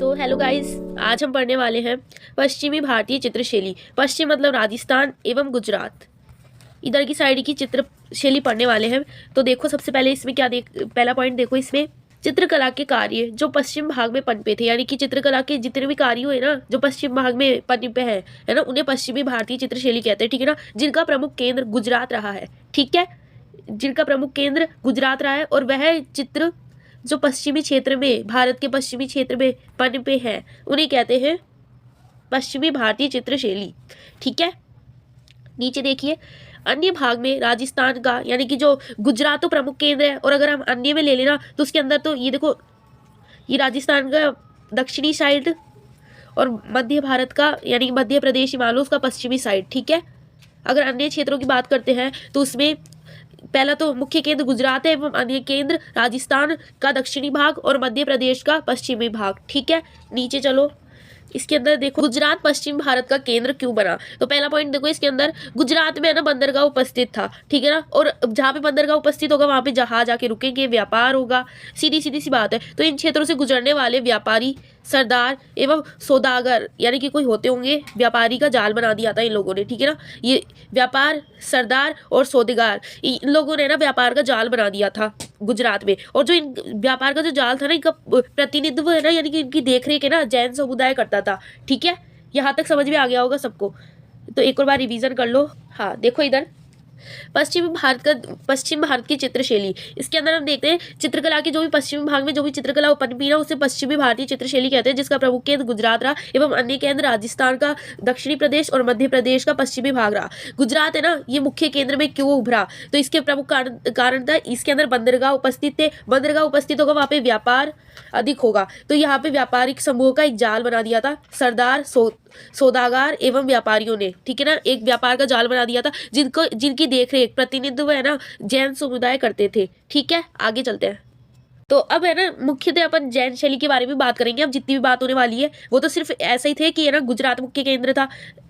So hello guys, आज हम पढ़ने वाले हैं पश्चिमी भारतीय चित्रशैली। पश्चिम मतलब राजस्थान एवं गुजरात, इधर की साइड की चित्रशैली पढ़ने वाले हैं। तो देखो, सबसे पहले इसमें क्या पहला पॉइंट देखो, इसमें चित्रकला के कार्य जो पश्चिम भाग में पनपे थे, यानी कि चित्रकला के जितने भी कार्य हुए ना जो पश्चिम भाग में पनपे हैं, है ना, उन्हें पश्चिमी भारतीय चित्रशैली कहते हैं। ठीक है ना, जिनका प्रमुख केंद्र गुजरात रहा है। ठीक है, जिनका प्रमुख केंद्र गुजरात रहा है और वह चित्र जो पश्चिमी क्षेत्र में, भारत के पश्चिमी क्षेत्र में पनपे हैं, उन्हें कहते हैं पश्चिमी भारतीय चित्रशैली। ठीक है, नीचे देखिए, अन्य भाग में राजस्थान का, यानी कि जो गुजरात तो प्रमुख केंद्र है, और अगर हम अन्य में ले लेना तो उसके अंदर तो ये देखो, ये राजस्थान का दक्षिणी साइड और मध्य भारत का, यानी कि मध्य प्रदेश मान लो उसका पश्चिमी साइड। ठीक है, अगर अन्य क्षेत्रों की बात करते हैं तो उसमें पहला तो मुख्य केंद्र गुजरात है एवं अन्य केंद्र राजस्थान का दक्षिणी भाग और मध्य प्रदेश का पश्चिमी भाग। ठीक है, नीचे चलो, इसके अंदर देखो गुजरात पश्चिम भारत का केंद्र क्यों बना। तो पहला पॉइंट देखो, इसके अंदर गुजरात में है ना बंदरगाह उपस्थित था। ठीक है ना, और जहाँ पे बंदरगाह उपस्थित होगा वहाँ पे जहाज आके रुकेंगे, व्यापार होगा, सीधी सीधी सी बात है। तो इन क्षेत्रों से गुजरने वाले व्यापारी, सरदार एवं सौदागर, यानी कि कोई होते होंगे, व्यापारी का जाल बना दिया था इन लोगों ने। ठीक है ना, ये व्यापार, सरदार और सौदेगार, इन लोगों ने ना व्यापार का जाल बना दिया था गुजरात में। और जो इन व्यापार का जो जाल था ना, इनका प्रतिनिधित्व है ना, यानी कि इनकी देखरेख है ना, जैन समुदाय करता था। ठीक है, यहाँ तक समझ में आ गया होगा सबको। तो एक और बार रिवीजन कर लो। हाँ देखो, इधर पश्चिम भारत की चित्रशैली, इसके अंदर हम देखते हैं चित्रकला के जो भी पश्चिमी भाग में जो भी चित्रकला पनपी ना, उसे पश्चिमी भारतीय चित्रशैली कहते हैं, जिसका प्रमुख केंद्र गुजरात रहा एवं अन्य केंद्र राजस्थान का दक्षिणी प्रदेश और मध्य प्रदेश का पश्चिमी भाग रहा। गुजरात है ना, ये मुख्य केंद्र में क्यों उभरा, तो इसके प्रमुख कारण था, इसके अंदर बंदरगाह उपस्थित थे। बंदरगाह उपस्थित होगा, वहाँ पे व्यापार अधिक होगा, तो यहाँ पे व्यापारिक समूह का एक जाल बना दिया था सरदार, सौदागर एवं व्यापारियों ने। ठीक है ना, एक व्यापार का जाल बना दिया था, जिनकी देखरेख, प्रतिनिधित्व है ना, जैन समुदाय करते थे। ठीक है, आगे चलते हैं। तो अब है ना, मुख्यतः अपन जैन शैली के बारे में बात करेंगे। अब जितनी भी बात होने वाली है वो तो सिर्फ ऐसा ही थे कि है ना, गुजरात मुख्य केंद्र था,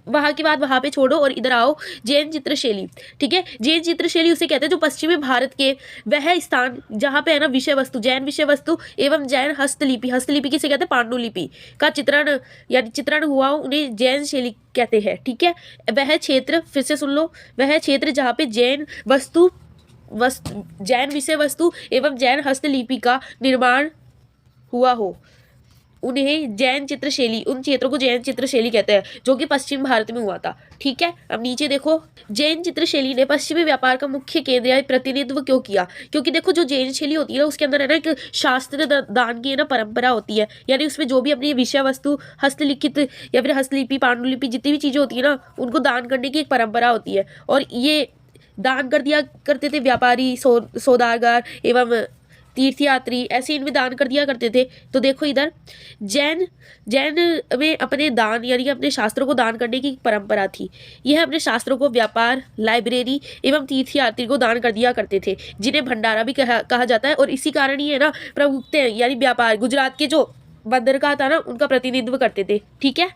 वहाँ की बात वहाँ पे छोड़ो और इधर आओ, जैन चित्रशैली। ठीक है, जैन चित्रशैली उसे कहते हैं जो पश्चिमी भारत के वह स्थान जहाँ पे है ना विषय वस्तु, जैन विषय वस्तु एवं जैन हस्तलिपि, हस्तलिपि किसे कहते हैं, पांडुलिपि का चित्रण, यानी चित्रण हुआ, उन्हें जैन शैली कहते हैं। ठीक है, वह क्षेत्र, फिर से सुन लो, वह क्षेत्र जहाँ पे जैन जैन विषय वस्तु एवं जैन हस्तलिपि का निर्माण हुआ हो, उन्हें जैन चित्रशैली, उन क्षेत्रों को जैन चित्रशैली कहते हैं, जो कि पश्चिम भारत में हुआ था। ठीक है, अब नीचे देखो, जैन चित्रशैली ने पश्चिमी व्यापार का मुख्य केंद्र या प्रतिनिधित्व क्यों किया, क्योंकि देखो जो जैन शैली होती है ना, उसके अंदर है ना एक शास्त्र दान की है ना परंपरा होती है, यानी उसमें जो भी अपनी विषय वस्तु, हस्तलिखित या फिर हस्तलिपि, पांडुलिपि, जितनी भी चीजें होती है ना, उनको दान करने की एक परंपरा होती है, और ये दान कर दिया करते थे व्यापारी, सौदागर एवं तीर्थयात्री, ऐसे इनमें दान कर दिया करते थे। तो देखो इधर, जैन में अपने दान, यानी कि अपने शास्त्रों को दान करने की परंपरा थी। यह अपने शास्त्रों को व्यापार, लाइब्रेरी एवं तीर्थयात्री को दान कर दिया करते थे, जिन्हें भंडारा भी कहा जाता है। और इसी कारण ही है ना, प्रमुख यानी व्यापार, गुजरात के जो बंदरगाह था ना, उनका प्रतिनिधित्व करते थे। ठीक है,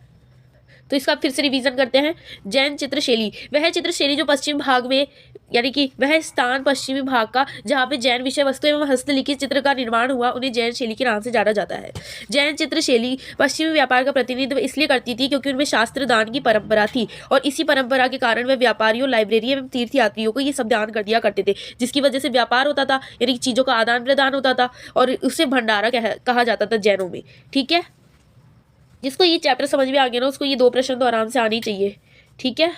तो इसका फिर से रिवीजन करते हैं। जैन चित्रशैली, वह चित्रशैली जो पश्चिम भाग में, यानी कि वह स्थान पश्चिमी भाग का जहाँ पे जैन विषय वस्तु एवं हस्तलिखित चित्र का निर्माण हुआ, उन्हें जैन शैली के नाम से जाना जाता है। जैन चित्रशैली पश्चिमी व्यापार का प्रतिनिधित्व इसलिए करती थी क्योंकि उनमें शास्त्र दान की परंपरा थी, और इसी परंपरा के कारण वे व्यापारियों, लाइब्रेरी एवं तीर्थयात्रियों को ये सब दान कर दिया करते थे, जिसकी वजह से व्यापार होता था, यानी चीज़ों का आदान प्रदान होता था, और उसे भंडारा कहा जाता था जैनों में। ठीक है, जिसको ये चैप्टर समझ में आ गया ना, उसको ये 2 प्रश्न तो आराम से आने चाहिए। ठीक है,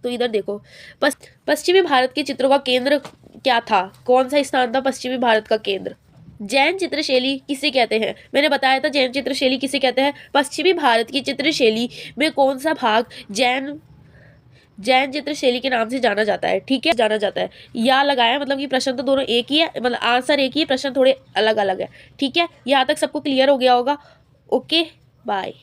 तो इधर देखो, पश्चिमी भारत के चित्रों का केंद्र क्या था, कौन सा स्थान था पश्चिमी भारत का केंद्र। जैन चित्रशैली किसे कहते हैं, मैंने बताया था जैन चित्रशैली किसे कहते हैं। पश्चिमी भारत की चित्रशैली में कौन सा भाग जैन चित्रशैली के नाम से जाना जाता है। ठीक है, जाना जाता है, या लगाया, मतलब ये प्रश्न तो दोनों एक ही है, मतलब आंसर एक ही है, प्रश्न थोड़े अलग अलग है। ठीक है, यहाँ तक सबको क्लियर हो गया होगा। Okay, bye.